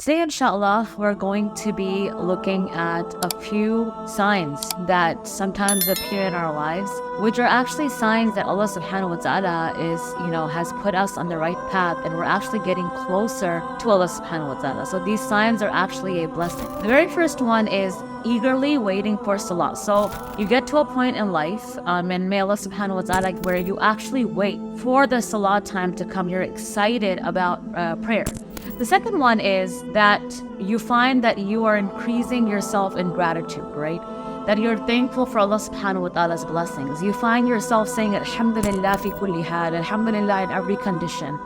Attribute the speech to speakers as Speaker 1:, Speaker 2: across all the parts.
Speaker 1: Today, inshallah, we're going to be looking at a few signs that sometimes appear in our lives, which are actually signs that Allah subhanahu wa ta'ala has put us on the right path and we're actually getting closer to Allah subhanahu wa ta'ala. So these signs are actually a blessing. The very first one is eagerly waiting for Salah. So you get to a point in life, and may Allah subhanahu wa ta'ala, where you actually wait for the Salah time to come. You're excited about prayer. The second one is that you find that you are increasing yourself in gratitude, right? That you're thankful for Allah subhanahu wa ta'ala's blessings. You find yourself saying Alhamdulillah fi kulli hal, Alhamdulillah in every condition.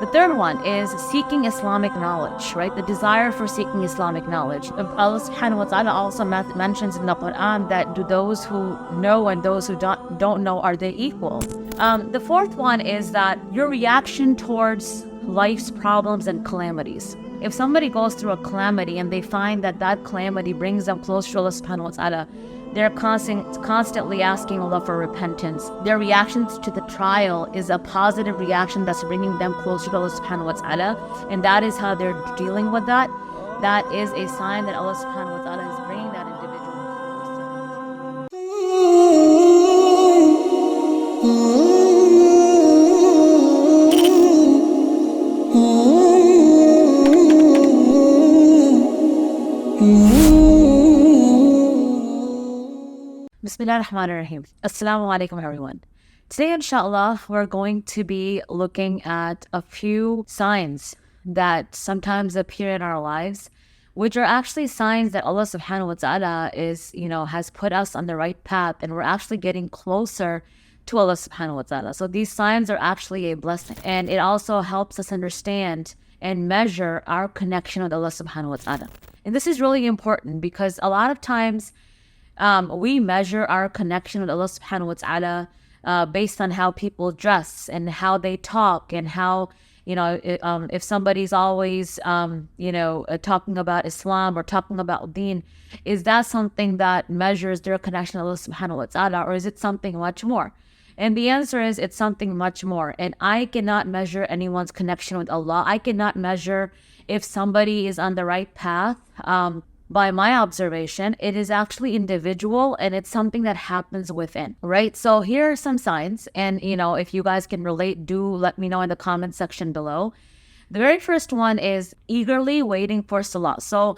Speaker 1: The third one is seeking Islamic knowledge, right? The desire for seeking Islamic knowledge. Allah subhanahu wa ta'ala also mentions in the Quran that do those who know and those who don't know, are they equal? The fourth one is that your reaction towards life's problems and calamities. If somebody goes through a calamity and they find that that calamity brings them closer to Allah subhanahu wa ta'ala, they're constantly asking Allah for repentance. Their reactions to the trial is a positive reaction that's bringing them closer to Allah subhanahu wa ta'ala, and that is how they're dealing with that. That is a sign that Allah subhanahu wa ta'ala is bringing that individual closer. Bismillah ar-Rahman ar-Rahim. Assalamu alaikum everyone. Today, inshallah, we're going to be looking at a few signs that sometimes appear in our lives, which are actually signs that Allah subhanahu wa ta'ala has put us on the right path and we're actually getting closer to Allah subhanahu wa ta'ala. So these signs are actually a blessing, and it also helps us understand and measure our connection with Allah subhanahu wa ta'ala. And this is really important because a lot of times we measure our connection with Allah subhanahu wa ta'ala based on how people dress and how they talk, and how, if somebody's always, talking about Islam or talking about deen, is that something that measures their connection with Allah subhanahu wa ta'ala, or is it something much more? And the answer is it's something much more. And I cannot measure anyone's connection with Allah. I cannot measure if somebody is on the right path by my observation. It is actually individual, and it's something that happens within, right? So here are some signs, and if you guys can relate, do let me know in the comment section below. The very first one is eagerly waiting for Salah. So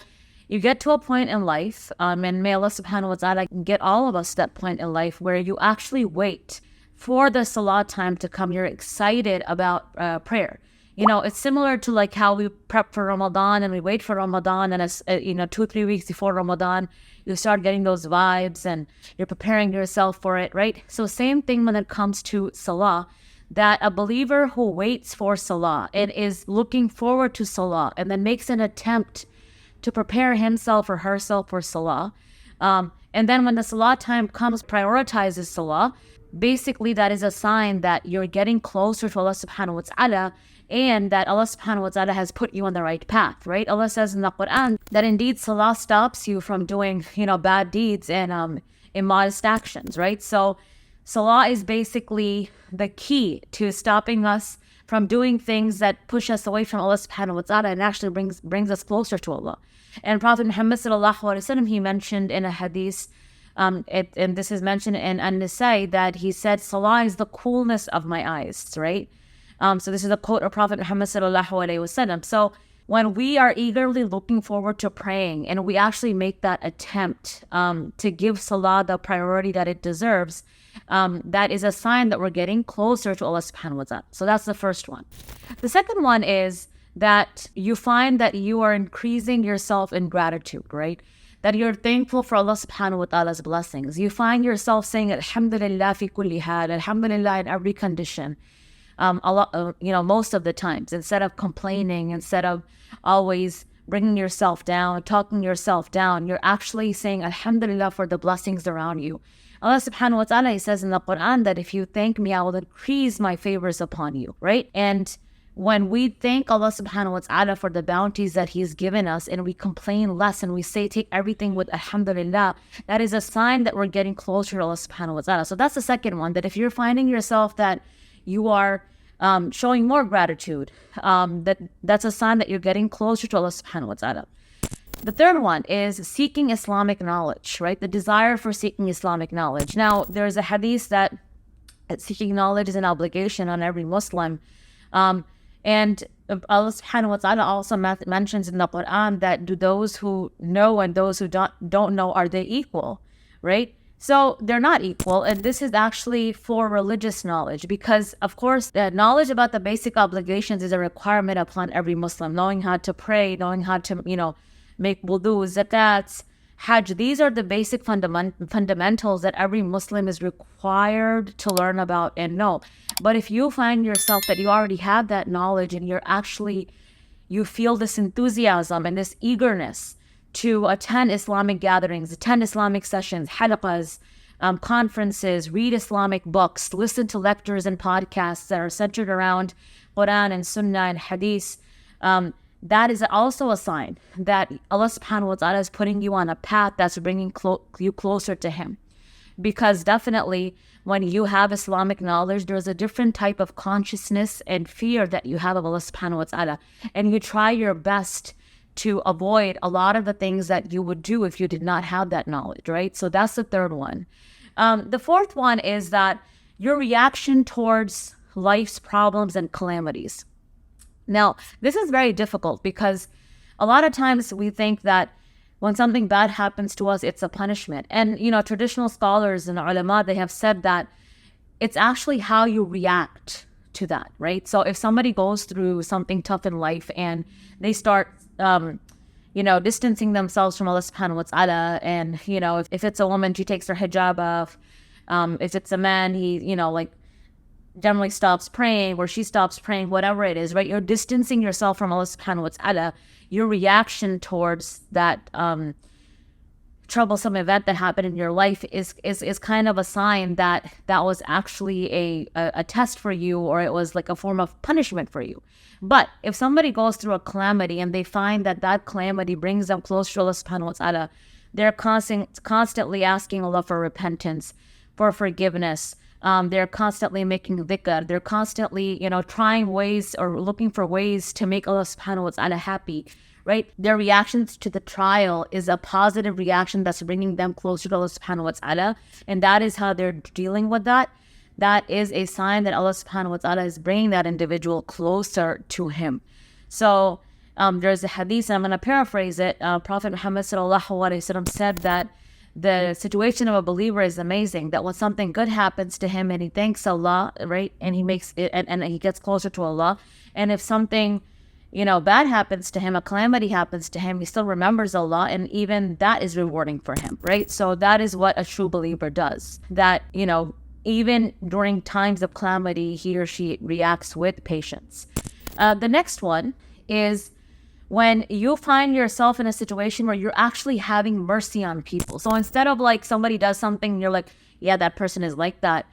Speaker 1: you get to a point in life, and may Allah subhanahu wa ta'ala get all of us to that point in life where you actually wait for the Salah time to come. You're excited about prayer. It's similar to like how we prep for Ramadan and we wait for Ramadan, and as 2-3 weeks before Ramadan, you start getting those vibes and you're preparing yourself for it, right? So same thing when it comes to Salah, that a believer who waits for Salah and is looking forward to Salah and then makes an attempt to prepare himself or herself for Salah, and then when the Salah time comes, prioritizes Salah, basically that is a sign that you're getting closer to Allah subhanahu wa ta'ala, and that Allah subhanahu wa ta'ala has put you on the right path, right? Allah says in the Quran that indeed Salah stops you from doing, bad deeds and immodest actions, right? So Salah is basically the key to stopping us from doing things that push us away from Allah subhanahu wa ta'ala and actually brings us closer to Allah. And Prophet Muhammad sallallahu alaihi wasallam, he mentioned in a hadith, and this is mentioned in An-Nisa, that he said, Salah is the coolness of my eyes, right? So this is a quote of Prophet Muhammad sallallahu alaihi wasallam. So when we are eagerly looking forward to praying and we actually make that attempt to give Salah the priority that it deserves, that is a sign that we're getting closer to Allah subhanahu wa ta'ala. So that's the first one. The second one is that you find that you are increasing yourself in gratitude, right? That you're thankful for Allah subhanahu wa ta'ala's blessings. You find yourself saying Alhamdulillah fi kulli hal, Alhamdulillah in every condition. Most of the times, instead of complaining, instead of always bringing yourself down, talking yourself down, you're actually saying Alhamdulillah for the blessings around you. Allah subhanahu wa ta'ala, he says in the Quran that if you thank me, I will increase my favors upon you, right? And when we thank Allah subhanahu wa ta'ala for the bounties that he's given us, and we complain less and we say take everything with Alhamdulillah, that is a sign that we're getting closer to Allah subhanahu wa ta'ala. So that's the second one, that if you're finding yourself that you are showing more gratitude. That's a sign that you're getting closer to Allah subhanahu wa ta'ala. The third one is seeking Islamic knowledge, right? The desire for seeking Islamic knowledge. Now, there's a hadith that seeking knowledge is an obligation on every Muslim. And Allah subhanahu wa ta'ala also mentions in the Quran that do those who know and those who don't know, are they equal, right? So they're not equal. And this is actually for religious knowledge because, of course, the knowledge about the basic obligations is a requirement upon every Muslim. Knowing how to pray, knowing how to, make wudu, zakats, hajj. These are the basic fundamentals that every Muslim is required to learn about and know. But if you find yourself that you already have that knowledge and you feel this enthusiasm and this eagerness to attend Islamic gatherings, attend Islamic sessions, halaqas, conferences, read Islamic books, listen to lectures and podcasts that are centered around Quran and Sunnah and Hadith, that is also a sign that Allah subhanahu wa ta'ala is putting you on a path that's bringing you closer to Him. Because definitely when you have Islamic knowledge, there's a different type of consciousness and fear that you have of Allah subhanahu wa ta'ala. And you try your best to avoid a lot of the things that you would do if you did not have that knowledge, right? So that's the third one. The fourth one is that your reaction towards life's problems and calamities. Now, this is very difficult because a lot of times we think that when something bad happens to us, it's a punishment. And, traditional scholars and Alimah, they have said that it's actually how you react to that, right? So if somebody goes through something tough in life and they start, distancing themselves from Allah subhanahu wa ta'ala, and, if it's a woman, she takes her hijab off. If it's a man, he, generally stops praying, or she stops praying, whatever it is, right? You're distancing yourself from Allah subhanahu wa ta'ala. Your reaction towards that troublesome event that happened in your life is kind of a sign that was actually a test for you, or it was like a form of punishment for you. But if somebody goes through a calamity and they find that calamity brings them closer to Allah subhanahu wa ta'ala, they're constantly asking Allah for repentance, for forgiveness. They're constantly making dhikr. They're constantly, trying ways or looking for ways to make Allah subhanahu wa ta'ala happy, right? Their reactions to the trial is a positive reaction that's bringing them closer to Allah subhanahu wa ta'ala. And that is how they're dealing with that. That is a sign that Allah subhanahu wa ta'ala is bringing that individual closer to Him. So there's a hadith, and I'm going to paraphrase it. Prophet Muhammad sallallahu alaihi wasallam said that the situation of a believer is amazing, that when something good happens to him and he thanks Allah, right, and he makes it and he gets closer to Allah, and if something bad happens to him, a calamity happens to him, he still remembers Allah, and even that is rewarding for him, right? So that is what a true believer does, that even during times of calamity, he or she reacts with patience. The next one is when you find yourself in a situation where you're actually having mercy on people. So instead of somebody does something and you're like, yeah, that person is like that,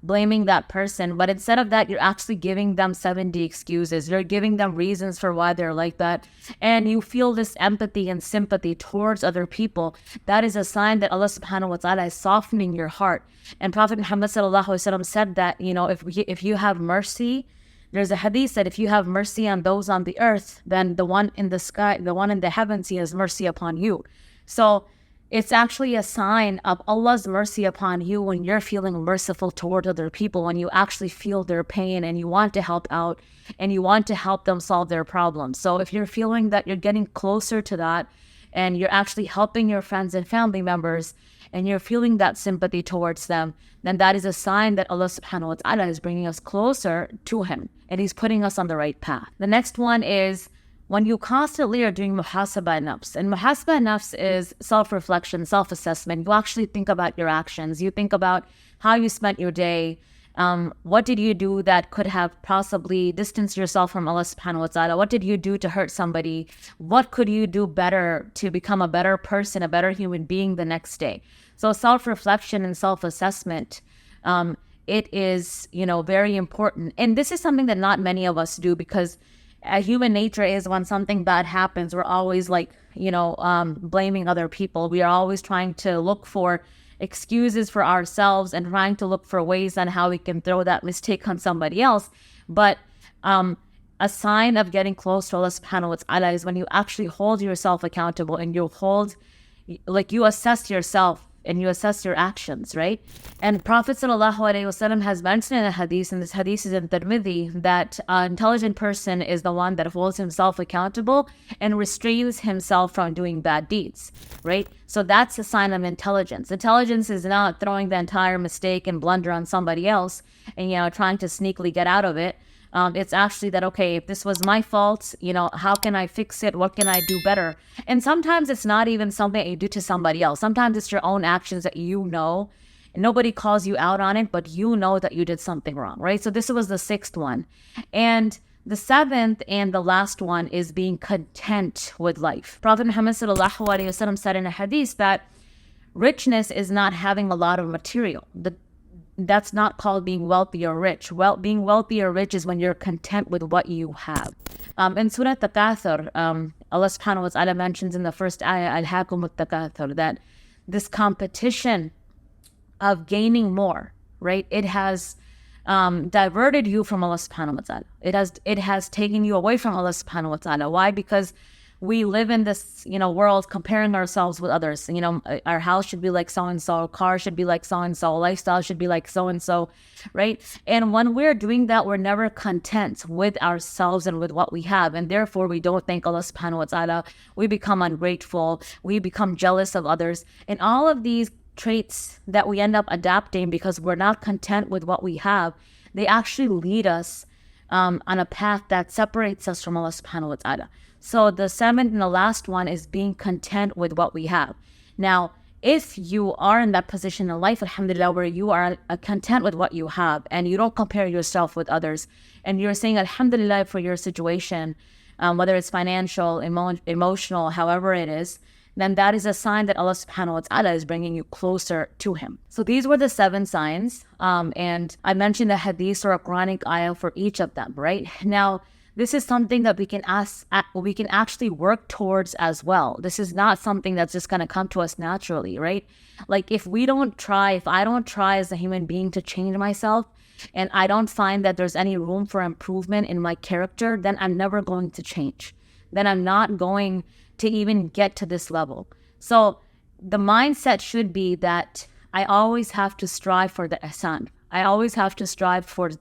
Speaker 1: blaming that person. But instead of that, you're actually giving them 70 excuses. You're giving them reasons for why they're like that. And you feel this empathy and sympathy towards other people. That is a sign that Allah subhanahu wa ta'ala is softening your heart. And Prophet Muhammad sallallahu alaihi wasallam said that, if you have mercy, there's a hadith that if you have mercy on those on the earth, then the one in the sky, the one in the heavens, He has mercy upon you. So it's actually a sign of Allah's mercy upon you when you're feeling merciful toward other people, when you actually feel their pain and you want to help out and you want to help them solve their problems. So if you're feeling that you're getting closer to that and you're actually helping your friends and family members and you're feeling that sympathy towards them, then that is a sign that Allah subhanahu wa ta'ala is bringing us closer to Him and He's putting us on the right path. The next one is when you constantly are doing Muhasabah Nafs. And Muhasabah Nafs is self-reflection, self-assessment. You actually think about your actions. You think about how you spent your day. What did you do that could have possibly distanced yourself from Allah subhanahu wa ta'ala? What did you do to hurt somebody? What could you do better to become a better person, a better human being the next day? So self-reflection and self-assessment, it is, very important. And this is something that not many of us do, because human nature is when something bad happens, we're always blaming other people. We are always trying to look for excuses for ourselves and trying to look for ways on how we can throw that mistake on somebody else. But a sign of getting close to Allah subhanahu wa ta'ala is when you actually hold yourself accountable and you assess yourself and you assess your actions, right? And Prophet sallallahu alaihi wasallam has mentioned in a hadith, and this hadith is in Tirmidhi, that an intelligent person is the one that holds himself accountable and restrains himself from doing bad deeds, right? So that's a sign of intelligence. Intelligence is not throwing the entire mistake and blunder on somebody else and, trying to sneakily get out of it. It's actually that, okay, if this was my fault, how can I fix it? What can I do better? And sometimes it's not even something that you do to somebody else. Sometimes it's your own actions that and nobody calls you out on it, but you know that you did something wrong, right? So this was the 6th one. And the 7th and the last one is being content with life. Prophet Muhammad sallallahu alaihi wasallam said in a hadith that richness is not having a lot of material. That's not called being wealthy or rich. Being wealthy or rich is when you're content with what you have. In Surah Takathur, Allah subhanahu wa ta'ala mentions in the first ayah, Alhaakumut Takathur, that this competition of gaining more, right? It has diverted you from Allah subhanahu wa ta'ala. It has taken you away from Allah subhanahu wa ta'ala. Why? Because we live in this, world comparing ourselves with others. Our house should be like so-and-so, car should be like so-and-so, lifestyle should be like so-and-so, right? And when we're doing that, we're never content with ourselves and with what we have. And therefore, we don't thank Allah subhanahu wa ta'ala. We become ungrateful. We become jealous of others. And all of these traits that we end up adapting because we're not content with what we have, they actually lead us on a path that separates us from Allah subhanahu wa ta'ala. So the 7th and the last one is being content with what we have. Now, if you are in that position in life, alhamdulillah, where you are content with what you have and you don't compare yourself with others, and you're saying alhamdulillah for your situation, whether it's financial, emotional, however it is, then that is a sign that Allah subhanahu wa ta'ala is bringing you closer to Him. So these were the 7 signs. And I mentioned the hadith or a Quranic ayah for each of them, right? Now, this is something that we can actually work towards as well. This is not something that's just going to come to us naturally, right? Like if I don't try as a human being to change myself, and I don't find that there's any room for improvement in my character, then I'm never going to change. Then I'm not going to even get to this level. So the mindset should be that I always have to strive for the ihsan. I always have to strive for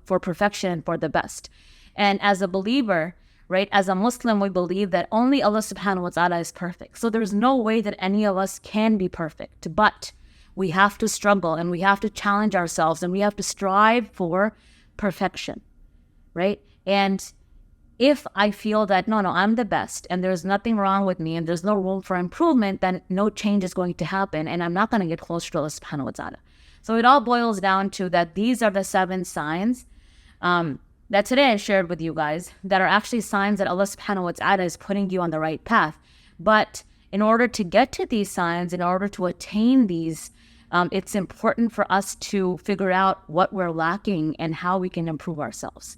Speaker 1: perfection and for the best. And as a believer, right, as a Muslim, we believe that only Allah subhanahu wa ta'ala is perfect. So there's no way that any of us can be perfect, but we have to struggle and we have to challenge ourselves and we have to strive for perfection, right? And if I feel that, no, I'm the best and there's nothing wrong with me and there's no room for improvement, then no change is going to happen and I'm not going to get closer to Allah subhanahu wa ta'ala. So it all boils down to that these are the 7 signs that today I shared with you guys that are actually signs that Allah subhanahu wa ta'ala is putting you on the right path. But in order to get to these signs, in order to attain these, it's important for us to figure out what we're lacking and how we can improve ourselves.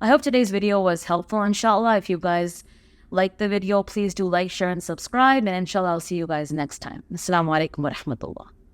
Speaker 1: I hope today's video was helpful, inshallah. If you guys like the video, please do like, share, and subscribe. And inshallah, I'll see you guys next time. Assalamu alaikum wa rahmatullah.